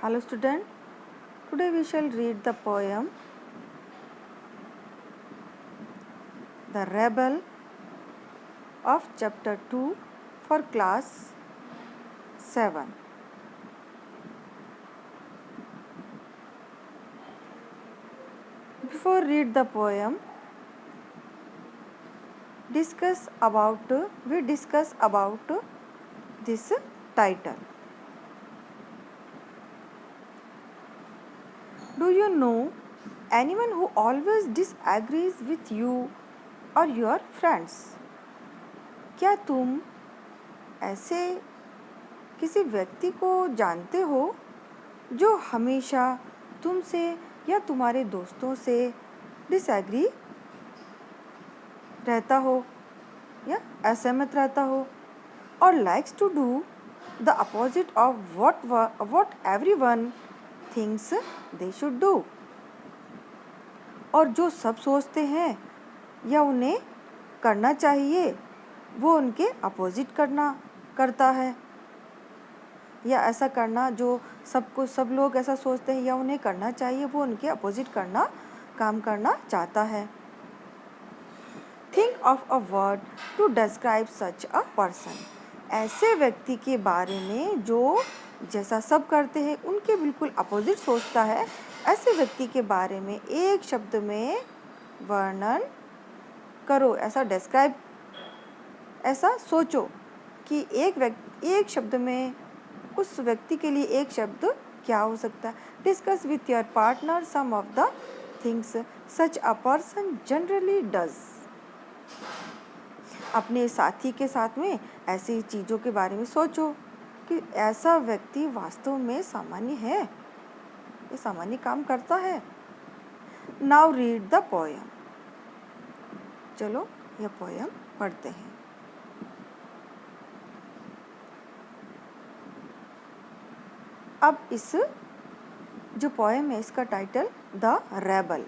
Hello student, today we shall read the poem The Rebel of chapter 2 for class 7. Before read the poem, we discuss about this title. Do you know anyone who always disagrees with you or your friends? क्या तुम ऐसे किसी व्यक्ति को जानते हो जो हमेशा तुमसे या तुम्हारे दोस्तों से डिसएग्री रहता हो या असहमत रहता हो और likes to do the opposite of what everyone thinks they should do, और जो सब सोचते हैं या उन्हें करना चाहिए वो उनके अपोजिट करता है, या ऐसा करना जो सब लोग ऐसा सोचते हैं या उन्हें करना चाहिए वो उनके अपोजिट काम करना चाहता है। Think of a word to describe such a person. ऐसे व्यक्ति के बारे में जो जैसा सब करते हैं उनके बिल्कुल अपोजिट सोचता है, ऐसे व्यक्ति के बारे में एक शब्द में वर्णन करो। ऐसा डिस्क्राइब, ऐसा सोचो कि एक शब्द में उस व्यक्ति के लिए एक शब्द क्या हो सकता है। Discuss with your partner some of the things such a person generally does. अपने साथी के साथ में ऐसी चीज़ों के बारे में सोचो कि ऐसा व्यक्ति वास्तव में सामान्य है, ये सामान्य काम करता है। Now read the poem. चलो यह पोयम पढ़ते हैं। अब इस जो पोयम है इसका title the rebel.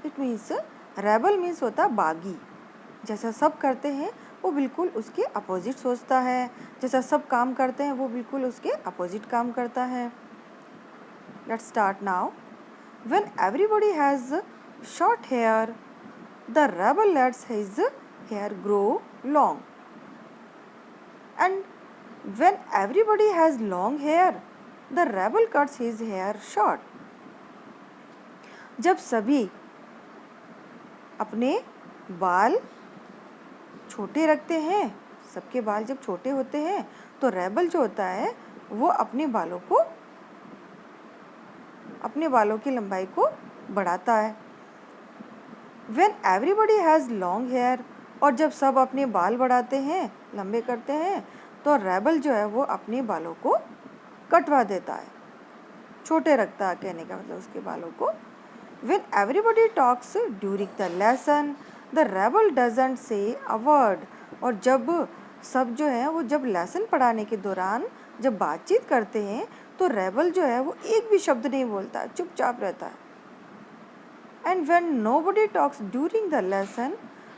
It means rebel means होता बागी। जैसा सब करते हैं वो बिल्कुल उसके अपोजिट सोचता है, जैसा सब काम करते हैं वो बिल्कुल उसके अपोजिट काम करता है। Let's start now. When everybody has short hair the rebel lets his hair grow long, and when everybody has long hair the rebel cuts his hair short. जब सभी अपने बाल छोटे रखते हैं, सबके बाल जब छोटे होते हैं तो रेबल जो होता है वो अपने बालों की लंबाई को बढ़ाता है। When everybody has long hair, और जब सब अपने बाल बढ़ाते हैं, लंबे करते हैं, तो रेबल जो है वो अपने बालों को कटवा देता है, छोटे रखता है, कहने का मतलब उसके बालों को। When everybody talks during the lesson, the rebel doesn't say a word, और जब सब जो है वो जब लेसन पढ़ाने के दौरान जब बातचीत करते हैं तो रेबल जो है वो एक भी शब्द नहीं बोलता, चुपचाप रहता है। And when nobody talks during the lesson,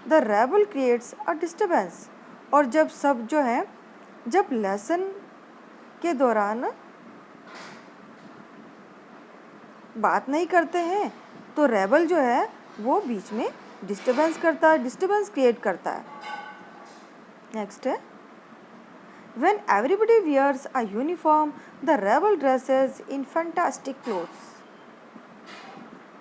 the rebel creates a disturbance, और जब सब जो है जब लेसन के दौरान बात नहीं करते हैं तो रेबल जो है वो बीच में डिस्टर्बेंस क्रिएट करता है। नेक्स्ट है When everybody wears a uniform, the rebel dresses in fantastic clothes,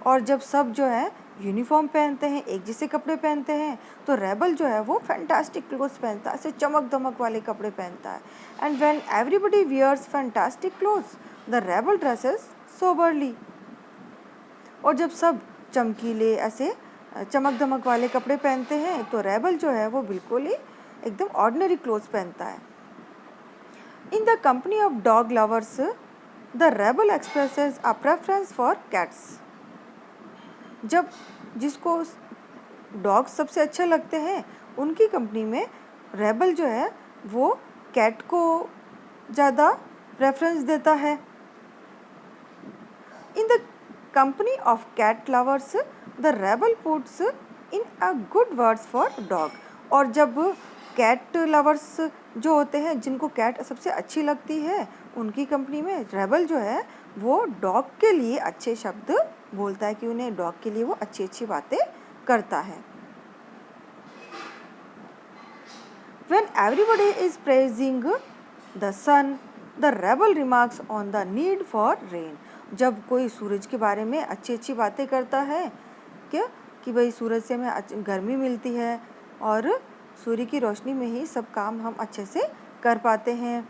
और जब सब जो है यूनिफॉर्म पहनते हैं, एक जैसे कपड़े पहनते हैं, तो रेबल जो है वो फैंटास्टिक क्लोथ्स पहनता है, ऐसे चमक दमक वाले कपड़े पहनता है। And when everybody wears fantastic clothes the rebel dresses soberly, और जब सब चमकीले ऐसे चमक दमक वाले कपड़े पहनते हैं तो रेबल जो है वो बिल्कुल ही एकदम ऑर्डिनरी क्लोथ्स पहनता है। In the company of dog lovers the rebel expresses a preference for cats, जब जिसको डॉग सबसे अच्छे लगते हैं उनकी कंपनी में रेबल जो है वो कैट को ज़्यादा प्रेफरेंस देता है। In the company of cat lovers the rebel puts in a good words for dog, और जब कैट लवर्स जो होते हैं, जिनको कैट सबसे अच्छी लगती है, उनकी कंपनी में रेबल जो है वो डॉग के लिए अच्छे शब्द बोलता है, कि उन्हें डॉग के लिए वो अच्छी अच्छी बातें करता है। When everybody is praising the sun, the rebel remarks on the need for rain. जब कोई सूरज के बारे में अच्छी अच्छी बातें करता है, क्या कि भाई सूरज से हमें गर्मी मिलती है और सूर्य की रोशनी में ही सब काम हम अच्छे से कर पाते हैं,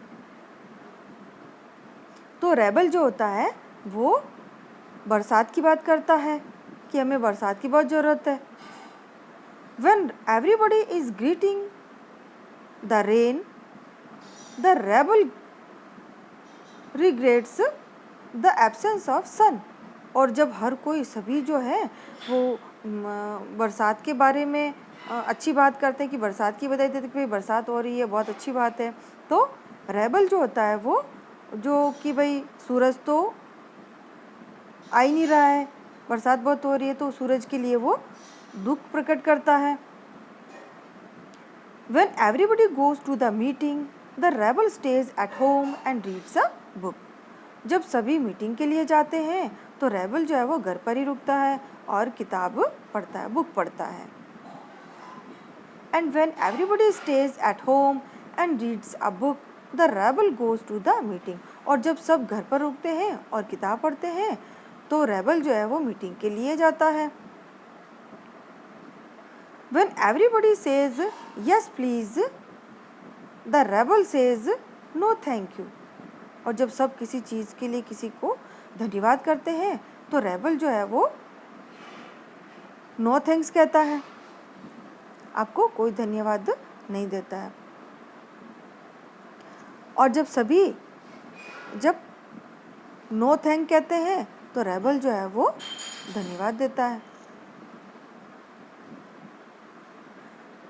तो रेबल जो होता है वो बरसात की बात करता है कि हमें बरसात की बहुत ज़रूरत है। When everybody is greeting the rain, the rebel regrets the absence of sun. और जब हर कोई सभी जो है वो बरसात के बारे में अच्छी बात करते हैं, कि बरसात की बधाई देते हैं कि भाई बरसात हो रही है, बहुत अच्छी बात है, तो रेबल जो होता है वो जो कि भाई सूरज तो आ ही नहीं रहा है, बरसात बहुत हो रही है, तो सूरज के लिए वो दुख प्रकट करता है। When everybody goes to the meeting, the rebel stays at home and reads a book. जब सभी मीटिंग के लिए जाते हैं तो रेबल जो है वो घर पर ही रुकता है और किताब पढ़ता है, बुक पढ़ता है। And when everybody stays at home and reads a book, the rebel goes to the meeting. और जब सब घर पर रुकते हैं और किताब पढ़ते हैं तो रेबल जो है वो मीटिंग के लिए जाता है। When everybody says yes please, the rebel says no thank you. और जब सब किसी चीज़ के लिए किसी को धन्यवाद करते हैं तो रेबल जो है वो नो थैंक्स कहता है, आपको कोई धन्यवाद नहीं देता है। और जब नो थैंक कहते हैं तो रेबल जो है वो धन्यवाद देता है।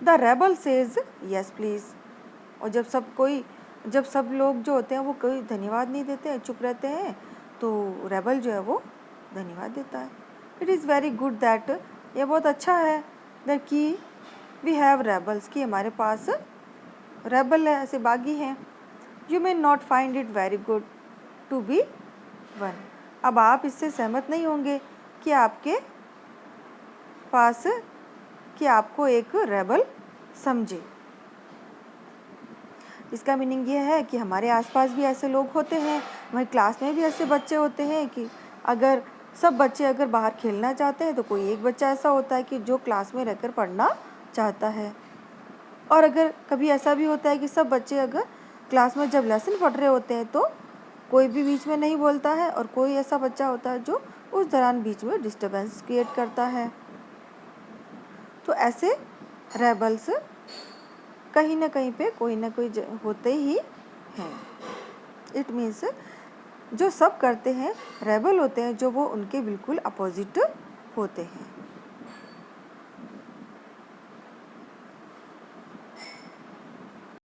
The rebel says yes please. और जब सब लोग जो होते हैं वो कोई धन्यवाद नहीं देते हैं, चुप रहते हैं, तो रेबल जो है वो धन्यवाद देता है। It is very good that, ये बहुत अच्छा है दैट कि वी हैव रेबल्स, कि हमारे पास रेबल है, ऐसे बागी हैं। You may not find it very good to be one. अब आप इससे सहमत नहीं होंगे कि आपको एक रेबल समझे। इसका मीनिंग ये है कि हमारे आसपास भी ऐसे लोग होते हैं, हमारी क्लास में भी ऐसे बच्चे होते हैं कि अगर सब बच्चे अगर बाहर खेलना चाहते हैं तो कोई एक बच्चा ऐसा होता है कि जो क्लास में रहकर पढ़ना चाहता है। और अगर कभी ऐसा भी होता है कि सब बच्चे अगर क्लास में जब लेसन पढ़ रहे होते हैं तो कोई भी बीच में नहीं बोलता है, और कोई ऐसा बच्चा होता है जो उस दौरान बीच में डिस्टर्बेंस क्रिएट करता है। तो ऐसे रेबल्स कहीं ना कहीं पे कोई ना कोई होते ही हैं। इट मीन्स जो सब करते हैं रेबल होते हैं, जो वो उनके बिल्कुल अपोजिट होते हैं।